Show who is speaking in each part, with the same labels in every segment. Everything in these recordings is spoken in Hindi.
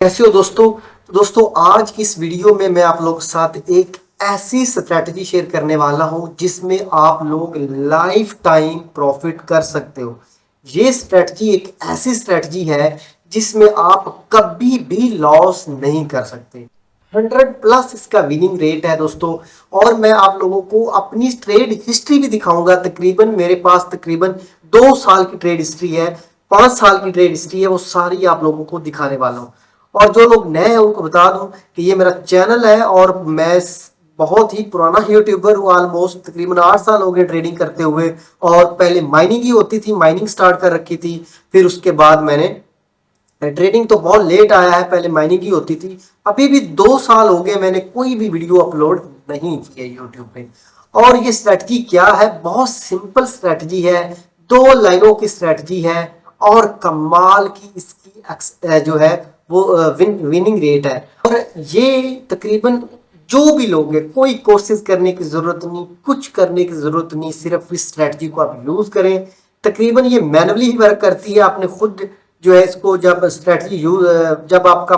Speaker 1: कैसे हो दोस्तों। तो दोस्तों आज की इस वीडियो में मैं आप लोगों के साथ एक ऐसी स्ट्रैटेजी शेयर करने वाला हूं जिसमें आप लोग लाइफ टाइम प्रॉफिट कर सकते हो। ये स्ट्रैटेजी एक ऐसी स्ट्रैटेजी है जिसमें आप कभी भी लॉस नहीं कर सकते। 100+ इसका विनिंग रेट है दोस्तों। और मैं आप लोगों को अपनी ट्रेड हिस्ट्री भी दिखाऊंगा। तकरीबन मेरे पास तकरीबन 2 साल की ट्रेड हिस्ट्री है, 5 साल की ट्रेड हिस्ट्री है, वो सारी आप लोगों को दिखाने वाला हूँ। और जो लोग नए हैं उनको बता दूं कि ये मेरा चैनल है और मैं बहुत ही पुराना यूट्यूबर हूँ। ऑलमोस्ट तकरीबन 8 साल हो गए ट्रेडिंग करते हुए। और पहले माइनिंग ही होती थी, माइनिंग स्टार्ट कर रखी थी। फिर उसके बाद मैंने ट्रेडिंग तो बहुत लेट आया है, पहले माइनिंग ही होती थी। अभी भी 2 साल हो गए मैंने कोई भी वीडियो अपलोड नहीं की है यूट्यूब पे। और ये स्ट्रैटेजी क्या है, बहुत सिंपल स्ट्रैटेजी है, 2 लाइनों की स्ट्रैटेजी है। और कमाल की इसकी जो है वो विनिंग रेट है। और ये तकरीबन जो भी लोग हैं, कोई कोर्सेज करने की जरूरत नहीं, कुछ करने की जरूरत नहीं, सिर्फ इस स्ट्रैटेजी को आप यूज करें। तकरीबन ये मैनुअली ही वर्क करती है। आपने खुद जो है इसको जब स्ट्रैटेजी यूज जब आपका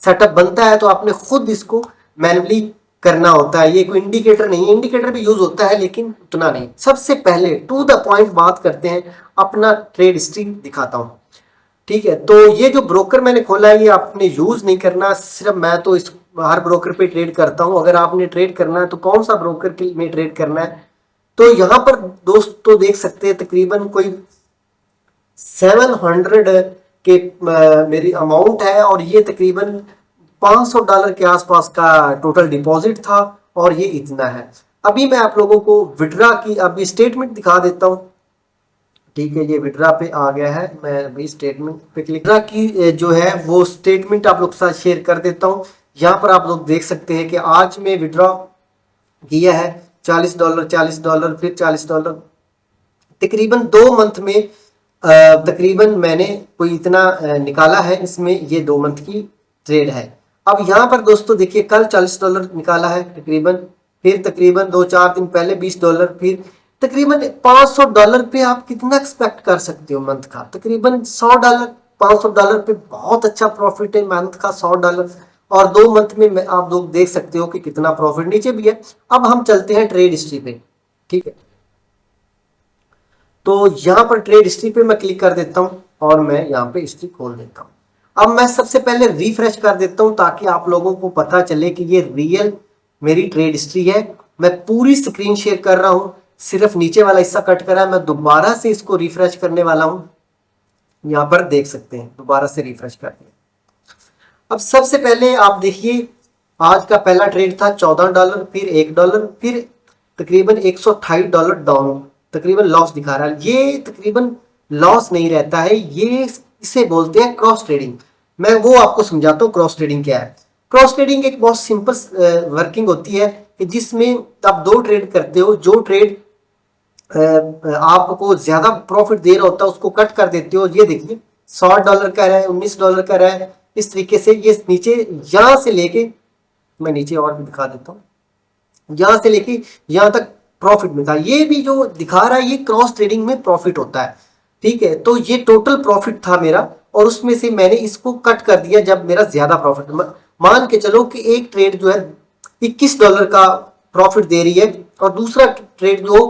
Speaker 1: सेटअप बनता है तो आपने खुद इसको मैनुअली करना होता है। ये कोई इंडिकेटर नहीं है, इंडिकेटर भी यूज होता है लेकिन उतना नहीं। सबसे पहले टू द पॉइंट बात करते हैं, अपना ट्रेड हिस्ट्री दिखाता हूं। ठीक है, तो ये जो ब्रोकर मैंने खोला है ये आपने यूज नहीं करना। सिर्फ मैं तो इस हर ब्रोकर पे ट्रेड करता हूं। अगर आपने ट्रेड करना है तो कौन सा ब्रोकर के में ट्रेड करना है, तो यहां पर दोस्त तो देख सकते हैं तकरीबन कोई 700 के मेरी अमाउंट है। और ये तकरीबन $500 के आसपास का टोटल डिपॉजिट था। और ये इतना है। अभी मैं आप लोगों को विड्रा की अभी स्टेटमेंट दिखा देता हूं। ठीक है, ये विड्रा पे आ गया है, मैं अभी स्टेटमेंट पे क्लिक विड्रा की जो है वो स्टेटमेंट आप लोग के साथ शेयर कर देता हूँ। यहाँ पर आप लोग देख सकते हैं कि आज में विड्रॉ किया है $40, $40, फिर $40। तकरीबन 2 मंथ में तकरीबन मैंने कोई इतना निकाला है। इसमें ये 2 मंथ की ट्रेड है। अब यहाँ पर दोस्तों देखिए, कल $40 निकाला है तकरीबन, फिर तकरीबन 2-4 दिन पहले $20, फिर तकरीबन $500 पे आप कितना एक्सपेक्ट कर सकते हो मंथ का? तकरीबन $100, $500 पे बहुत अच्छा प्रॉफिट है मंथ का, $100। और 2 मंथ में आप लोग देख सकते हो कि कितना प्रॉफिट नीचे भी है। अब हम चलते हैं ट्रेड हिस्ट्री पे। ठीक है, तो यहाँ पर ट्रेड हिस्ट्री पे मैं क्लिक कर देता हूँ और मैं यहाँ पे हिस्ट्री खोल देता हूँ। अब मैं सबसे पहले रिफ्रेश कर देता हूँ ताकि आप लोगों को पता चले कि ये रियल मेरी ट्रेड हिस्ट्री है। मैं पूरी स्क्रीन शेयर कर रहा हूँ, सिर्फ नीचे वाला हिस्सा कट करा है। मैं दोबारा से इसको रिफ्रेश करने वाला हूँ। यहाँ पर देख सकते हैं, दोबारा से रिफ्रेश कर दिया। अब सबसे पहले आप देखिए, आज का पहला ट्रेड था $14, फिर $1, फिर तकरीबन $128 डाउन, तकरीबन लॉस दिखा रहा है। ये तकरीबन लॉस नहीं रहता है, ये इसे बोलते हैं क्रॉस ट्रेडिंग। मैं वो आपको समझाता हूँ क्रॉस ट्रेडिंग क्या है। क्रॉस ट्रेडिंग एक बहुत सिंपल वर्किंग होती है कि जिसमें आप 2 ट्रेड करते हो। जो ट्रेड आपको ज्यादा प्रॉफिट दे रहा होता है उसको कट कर देते हो। ये देखिए, $100 का है, $19 का है। इस तरीके से ये नीचे यहां से लेके, मैं नीचे और भी दिखा देता हूँ, यहां से लेके यहां तक प्रॉफिट मिलता है। ये भी जो दिखा रहा है ये क्रॉस ट्रेडिंग में प्रॉफिट होता है। ठीक है, तो ये टोटल प्रॉफिट था मेरा और उसमें से मैंने इसको कट कर दिया जब मेरा ज्यादा प्रॉफिट। मान के चलो कि एक ट्रेड जो है $21 का प्रॉफिट दे रही है और दूसरा ट्रेड जो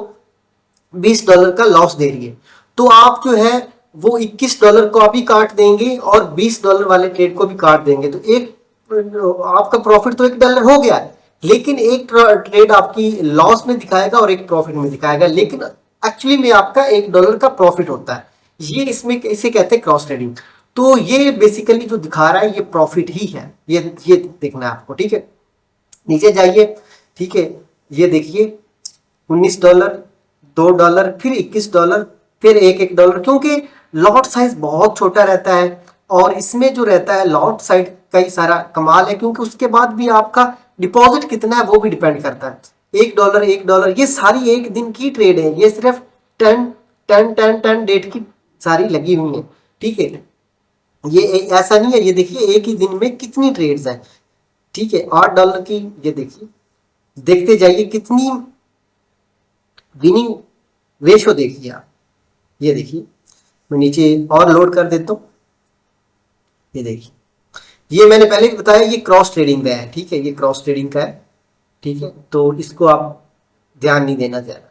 Speaker 1: $20 का लॉस दे रही है, तो आप जो है वो $21 को अभी काट देंगे और $20 वाले ट्रेड को भी काट देंगे। तो एक आपका प्रॉफिट तो $1 हो गया, लेकिन एक ट्रेड आपकी लॉस में दिखाएगा और एक प्रॉफिट में दिखाएगा, लेकिन एक्चुअली में आपका $1 का प्रॉफिट होता है। ये इसमें इसे कहते हैं क्रॉस ट्रेडिंग। तो ये बेसिकली जो दिखा रहा है ये प्रॉफिट ही है। ये देखना है आपको। ठीक है, नीचे जाइए। ठीक है, ये देखिए, $19, $2, फिर $21, फिर $1, क्योंकि लॉट साइज बहुत छोटा रहता है। और इसमें जो रहता है लॉट साइज कई सारा कमाल है, क्योंकि उसके बाद भी आपका डिपॉजिट कितना है वो भी डिपेंड करता है। $1, $1, ये सारी एक दिन की ट्रेड है। ये सिर्फ 10 डेट की सारी लगी हुई है। ठीक है, ये ऐसा नहीं है। ये देखिए एक ही दिन में कितनी ट्रेड्स हैं। ठीक है, $8 की, ये देखिए, देखते जाइए कितनी विनिंग रेशो देखिए आप। ये देखिए, मैं नीचे और लोड कर देता हूँ। ये देखिए ये मैंने पहले भी बताया, ये क्रॉस ट्रेडिंग का है, ठीक है, ये क्रॉस ट्रेडिंग का है, ठीक है, तो इसको आप ध्यान नहीं देना ज्यादा।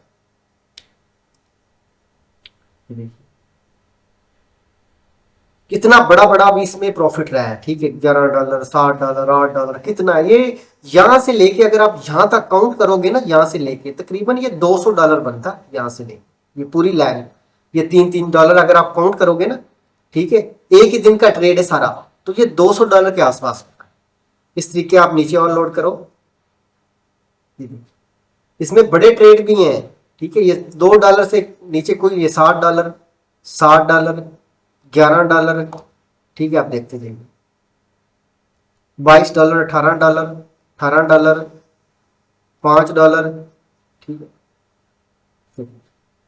Speaker 1: कितना बड़ा बड़ा भी इसमें प्रॉफिट रहा है, ठीक है, $11, $60, $8, कितना ये, यहां से लेके अगर आप यहां तक काउंट करोगे ना, यहां से लेके तकरीबन ये $200 बनता है, यहां से लेके ये पूरी लाइन, ये $3 अगर आप काउंट करोगे ना, ठीक है, एक ही दिन का ट्रेड है सारा, तो ये $200 के आसपास। इस तरीके आप नीचे और लोड करो, इसमें बड़े ट्रेड भी हैं, ठीक है, ये $2 से नीचे कोई, ये $60, $60, $11, ठीक है, आप देखते जाइए, $22, $18, $18, $5, ठीक है,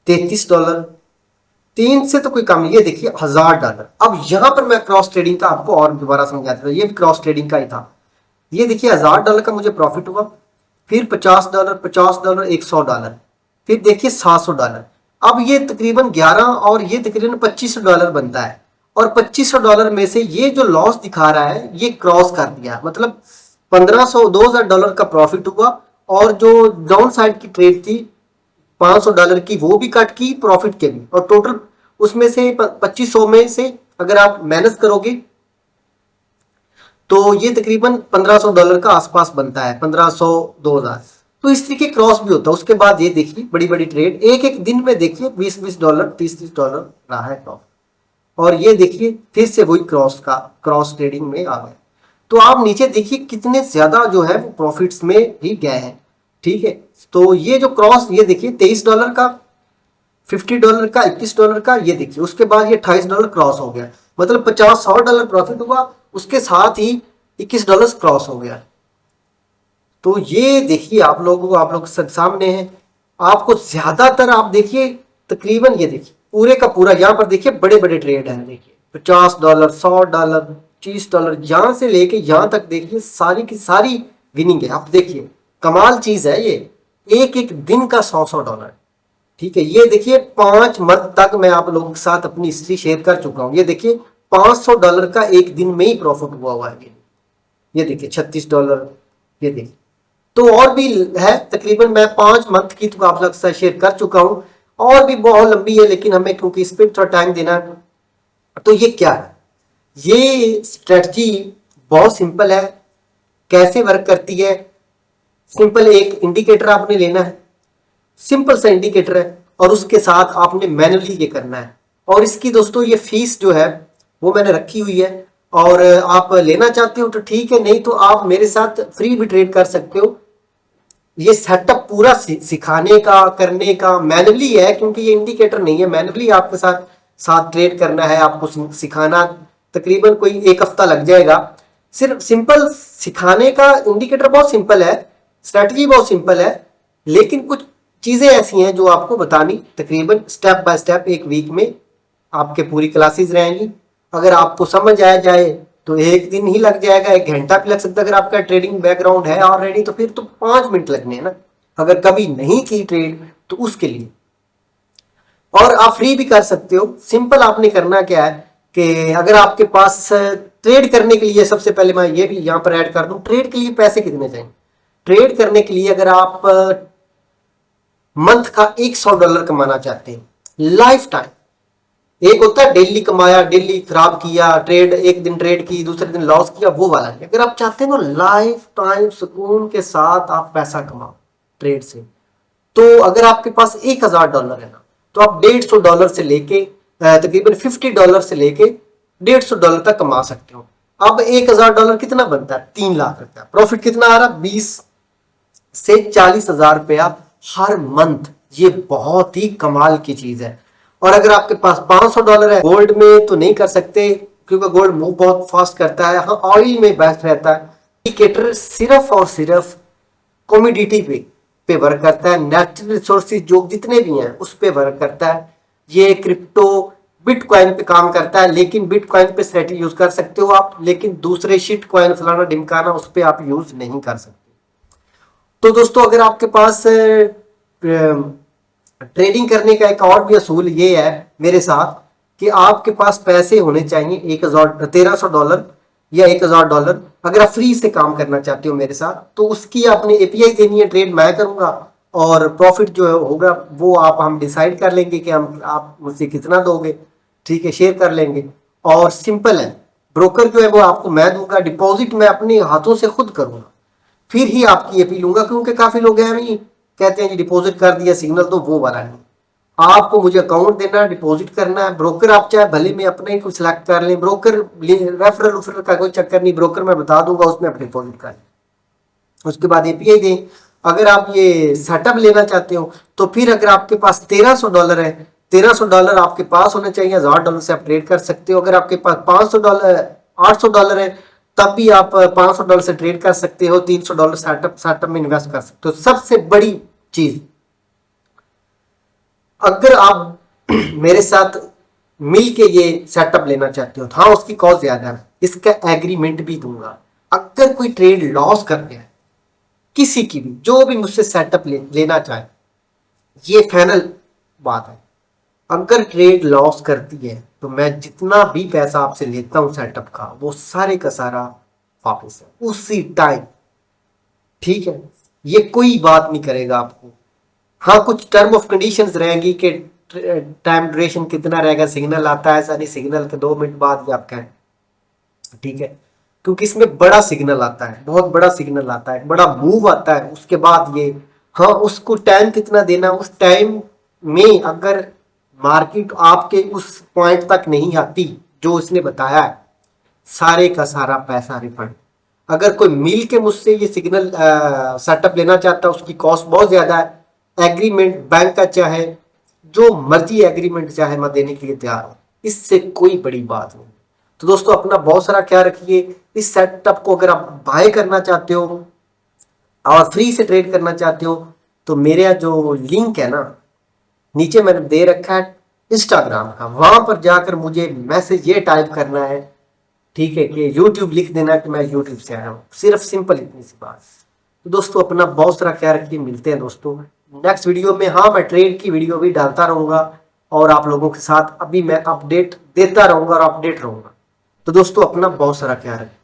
Speaker 1: $33, 3 से तो कोई कम, ये देखिए $1000। अब यहां पर मैं क्रॉस ट्रेडिंग का आपको और दोबारा समझा देता हूं, ये भी क्रॉस ट्रेडिंग का ही था। ये देखिए $1000 का मुझे प्रॉफिट हुआ, फिर $50, $50, $100, फिर देखिए $700। अब ये तकरीबन 11 और ये तकरीबन $2500 बनता है, और $2500 में से ये जो लॉस दिखा रहा है ये क्रॉस कर दिया, मतलब 1500 $2000 का प्रॉफिट हुआ, और जो डाउन साइड की ट्रेड थी $500 की वो भी कट की प्रॉफिट के भी, और टोटल उसमें से 2500 में से अगर आप माइनस करोगे तो ये तकरीबन $1500 का आसपास बनता है, 1500 2000। तो इस तरीके क्रॉस भी होता है। उसके बाद ये देखिए बड़ी बड़ी ट्रेड एक एक दिन में देखिए $20 $30 रहा है प्रॉफिट, और ये देखिए फिर से वही क्रॉस का, क्रॉस ट्रेडिंग में आ गए। तो आप नीचे देखिए कितने ज्यादा जो है वो प्रॉफिट्स में ही गए हैं, ठीक है। तो ये जो क्रॉस, ये देखिए $23 का, $50 का, $21 का, ये देखिए उसके बाद ये $28 क्रॉस हो गया, मतलब $50-100 प्रॉफिट हुआ, उसके साथ ही $21 क्रॉस हो गया। तो ये देखिए आप लोग सब सामने है, आपको ज्यादातर आप देखिए तकरीबन, ये देखिए पूरे का पूरा यहाँ पर देखिए बड़े बड़े ट्रेड हैं, देखिए $50, $100, $30, यहां से लेके यहां तक देखिए सारी की सारी विनिंग है। आप देखिए कमाल चीज है ये, एक एक दिन का $100, ठीक है। ये देखिए 5 मंथ तक मैं आप लोगों के साथ अपनी हिस्ट्री शेयर कर चुका हूं। ये देखिए $500 का एक दिन में ही प्रॉफिट हुआ है। ये देखिए $36, ये देखिए। तो और भी है, तकरीबन मैं 5 मंथ की तो आप लोग से शेयर कर चुका हूं, और भी बहुत लंबी है, लेकिन हमें क्योंकि इस पर थोड़ा टाइम देना है। तो ये क्या है, ये स्ट्रेटजी बहुत सिंपल है। कैसे वर्क करती है, सिंपल एक इंडिकेटर आपने लेना है, सिंपल सा इंडिकेटर है, और उसके साथ आपने मैनुअली ये करना है। और इसकी दोस्तों ये फीस जो है वो मैंने रखी हुई है, और आप लेना चाहते हो तो ठीक है, नहीं तो आप मेरे साथ फ्री भी ट्रेड कर सकते हो। ये सेटअप पूरा सिखाने का, करने का मैनुअली है, क्योंकि ये इंडिकेटर नहीं है, मैनुअली आपके साथ साथ ट्रेड करना है, आपको सिखाना तकरीबन कोई 1 हफ्ता लग जाएगा। सिर्फ सिंपल सिखाने का, इंडिकेटर बहुत सिंपल है, स्ट्रेटजी बहुत सिंपल है, लेकिन कुछ चीजें ऐसी हैं जो आपको बतानी तकरीबन स्टेप बाय स्टेप, एक वीक में आपके पूरी क्लासेस रहेंगी। अगर आपको समझ आ जाए तो एक दिन ही लग जाएगा, 1 घंटा भी लग सकता है। अगर आपका ट्रेडिंग बैकग्राउंड है ऑलरेडी तो फिर तो 5 मिनट लगने हैं ना, अगर कभी नहीं की ट्रेड तो उसके लिए। और आप फ्री भी कर सकते हो। सिंपल आपने करना क्या है कि अगर आपके पास ट्रेड करने के लिए, सबसे पहले मैं ये भी यहां पर ऐड कर दूं, ट्रेड के लिए पैसे कितने चाहिए। ट्रेड करने के लिए अगर आप मंथ का $100 कमाना चाहते हैं लाइफ टाइम, एक होता है डेली कमाया, डेली खराब किया ट्रेड, एक दिन ट्रेड की दूसरे दिन लॉस किया, वो वाला नहीं। अगर आप चाहते हैं ना लाइफ टाइम सुकून के साथ आप पैसा कमाओ ट्रेड से, तो अगर आपके पास $1000 है ना, तो आप $150 से लेके तकरीबन $50 से लेके $150 तक कमा सकते हो। अब $1000 कितना बनता है, 3 लाख रुपया। प्रॉफिट कितना आ रहा, 20 से 40,000 रुपया हर मंथ। ये बहुत ही कमाल की चीज है। और अगर आपके पास $500 है, गोल्ड में तो नहीं कर सकते क्योंकि गोल्ड मूव बहुत फास्ट करता है, हाँ ऑयल में बेस्ट रहता है। इंडिकेटर सिर्फ और सिर्फ कमोडिटी पे वर्क करता है, नेचुरल रिसोर्सेज जो जितने भी हैं उस पे वर्क करता है। ये क्रिप्टो बिटकॉइन पे काम करता है, लेकिन बिटकॉइन पे स्ट्रेटजी यूज कर सकते हो आप, लेकिन दूसरे शिट कॉइन फलाना ढिमकाना उस पे आप यूज नहीं कर सकते। तो दोस्तों अगर आपके पास ट्रेडिंग करने का एक और भी असूल ये है मेरे साथ, कि आपके पास पैसे होने चाहिए $1300, या $1000, अगर आप फ्री से काम करना चाहते हो मेरे साथ, तो उसकी आपने एपीआई देनी है, ट्रेड मैं करूंगा और प्रॉफिट जो है होगा वो हम डिसाइड कर लेंगे कि हम आप मुझसे कितना दोगे। ठीक है, शेयर कर लेंगे। और सिंपल है, ब्रोकर जो है वो आपको मैं दूंगा, डिपॉजिट मैं अपने हाथों से खुद करूंगा, फिर ही आपकी एपी लूंगा। क्योंकि काफी लोग हैं नहीं, कहते हैं जी डिपॉजिट कर दिया सिग्नल, तो वो वाला नहीं। आपको मुझे अकाउंट देना है, डिपॉजिट करना है। ब्रोकर आप चाहे भले में अपने ही कुछ सिलेक्ट कर लें, ब्रोकर रेफरल उफरल का कोई चक्कर नहीं, ब्रोकर मैं बता दूंगा, उसमें आप डिपॉजिट कर लें, उसके बाद एपीआई दें। अगर आप ये सेटअप लेना चाहते हो तो फिर अगर आपके पास $1300 है, $1300 आपके पास होने चाहिए, $1000 से आप ट्रेड कर सकते हो। अगर आपके पास $500 $800 है, तब भी आप $500 से ट्रेड कर सकते हो, $300 सेटअप में इन्वेस्ट कर सकते हो। सबसे बड़ी चीज, अगर आप मेरे साथ मिल के ये सेटअप लेना चाहते हो, हाँ उसकी कॉस्ट ज्यादा है, इसका एग्रीमेंट भी दूंगा। अगर कोई ट्रेड लॉस कर गया, किसी की भी जो भी मुझसे सेटअप लेना चाहे, ये फाइनल बात है, अगर ट्रेड लॉस करती है तो मैं जितना भी पैसा आपसे लेता हूं सेटअप का, वो सारे का सारा वापस है उसी टाइम। ठीक है, ये कोई बात नहीं करेगा आपको। हाँ, कुछ टर्म ऑफ कंडीशंस रहेंगी कि टाइम ड्यूरेशन कितना रहेगा, सिग्नल आता है ऐसा नहीं, सिग्नल के 2 मिनट बाद भी आपका है। ठीक है, क्योंकि इसमें बड़ा सिग्नल आता है, बहुत बड़ा सिग्नल आता है, बड़ा मूव आता है, उसके बाद ये, हाँ उसको टाइम कितना देना, उस टाइम में अगर मार्केट आपके उस पॉइंट तक नहीं आती जो इसने बताया है, सारे का सारा पैसा रिफंड। अगर कोई मिल के मुझसे ये सिग्नल सेटअप लेना चाहता है, उसकी कॉस्ट बहुत ज्यादा है। एग्रीमेंट बैंक का चाहे जो मर्जी एग्रीमेंट चाहे मैं देने के लिए तैयार हूं, इससे कोई बड़ी बात नहीं। तो दोस्तों अपना बहुत सारा ख्याल रखिए। इस सेटअप को अगर आप बाय करना चाहते हो और फ्री से ट्रेड करना चाहते हो, तो मेरा जो लिंक है ना, नीचे मैंने दे रखा है इंस्टाग्राम का, वहां पर जाकर मुझे मैसेज ये टाइप करना है, ठीक है, कि यूट्यूब लिख देना कि मैं यूट्यूब से आया हूँ, सिर्फ सिंपल इतनी सी बात। तो दोस्तों अपना बहुत सारा ख्याल रखिए, मिलते हैं दोस्तों नेक्स्ट वीडियो में। हाँ, मैं ट्रेड की वीडियो भी डालता रहूंगा और आप लोगों के साथ अभी मैं अपडेट देता रहूंगा और अपडेट रहूंगा। तो दोस्तों अपना बहुत सारा ख्याल रखिए।